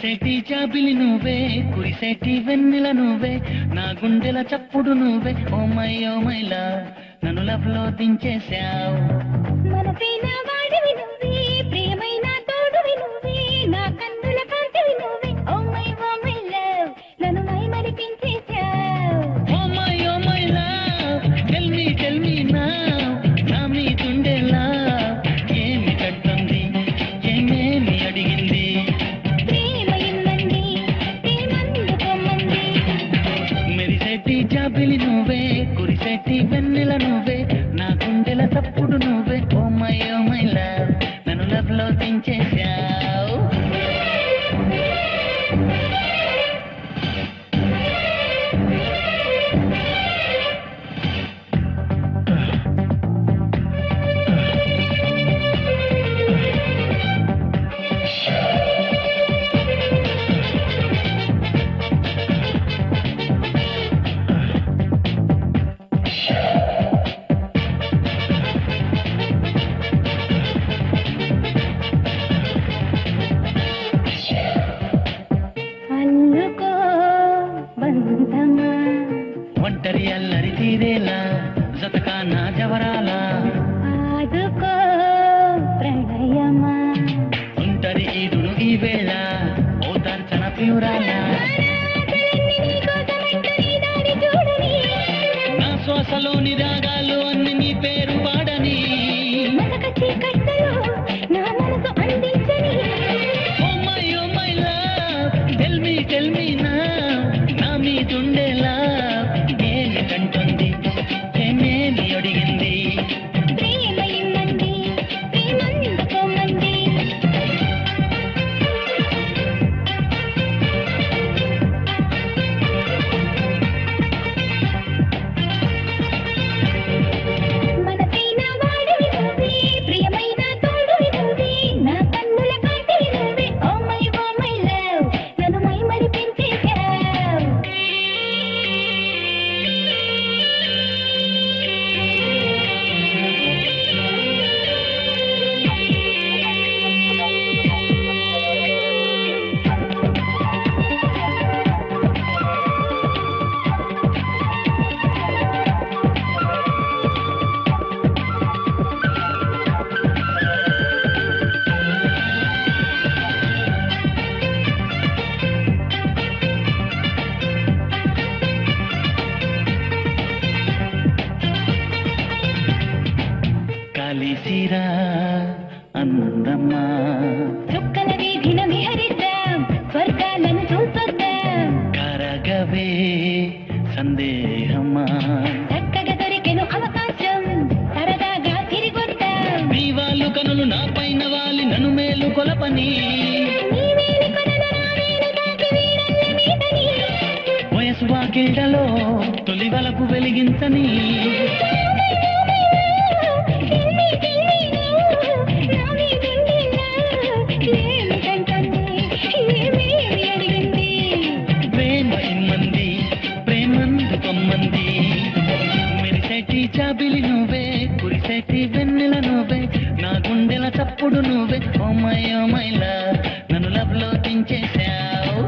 మెరిసేటి జాబిలి నువ్వే, కురిసేటి వెన్నెల నువ్వే, నా గుండెల చప్పుడు నువ్వే. ఓ మై లవ్, నన్ను లవ్ లో దించేశావు. మనసైన వాడివి నువ్వే, ప్రియమైన తోడువి నువ్వే, నా కన్నుల కాంతివి నువ్వే. ఓ మై లవ్, నన్ను మై మరిపించేశావు. Oh my love, tell me now, నా మీదుండేలా ఏమి కట్టుంది, ఏమేమి అడిగింది. ప్రేమ ఇమ్మంది, ప్రేమందుకోమంది. మెరిసేటి జాబిలి నువ్వే, కురిసేటి వెన్నెల నువ్వే, నా గుండెల తప్పుడు నువ్వే. ఓ మై లవ్, నన్ను లవ్ లో దించేశావు. అల్లుకో బంధమా, ఒంటరి అల్లరి తీరేలా జతకా నా జవరాలా, ఆదుకో ప్రణయమా. ఒంటరి ఈదును ఈ వేళ ఓ దర్శన ప్యూరాలా, నా శ్వాసలోని రాగాలు అన్ని నీ పేరు పాడని. Oh my love, tell me now, నా మీదుండేలా ఏమి కంటుంది, ఏమేమి అడిగింది. ప్రేమ ఇమ్మంది, ప్రేమందుకోమంది. మనసైన వాడివి నువ్వే, ప్రియమైన తోడువి నువ్వే, నా కన్నుల కాంతివి నువ్వే. ఓ మై లవ్, నన్ను మై మరిపించేశావు. కలిసిరా అందమ్మా, చుక్కల వీధిన విహరిద్దాం, స్వర్గాలను చూసొద్దాం. కరగవే సందేహమా, చక్కగా దొరికెను అవకాశం, సరదాగా తిరిగొద్దాం. నీ వాళ్ళు కనులు నా పైన వాలి నన్ను మేలు కొలపని. నీ వేలి కొనను నా వేలు తాకి వీరన్న మీదని. వయసు వాకిళ్లలో తొలి వలపు వెలిగించని. ప్రేమ ఇమ్మంది, ప్రేమందుకొమ్మంది. మెరిసేటి జాబిలి నువ్వే, కురిసేటి వెన్నెల నువ్వే, నా గుండెల చప్పుడు నువ్వే. ఓ మై లవ్, నన్ను లవ్ లో దించేశావు.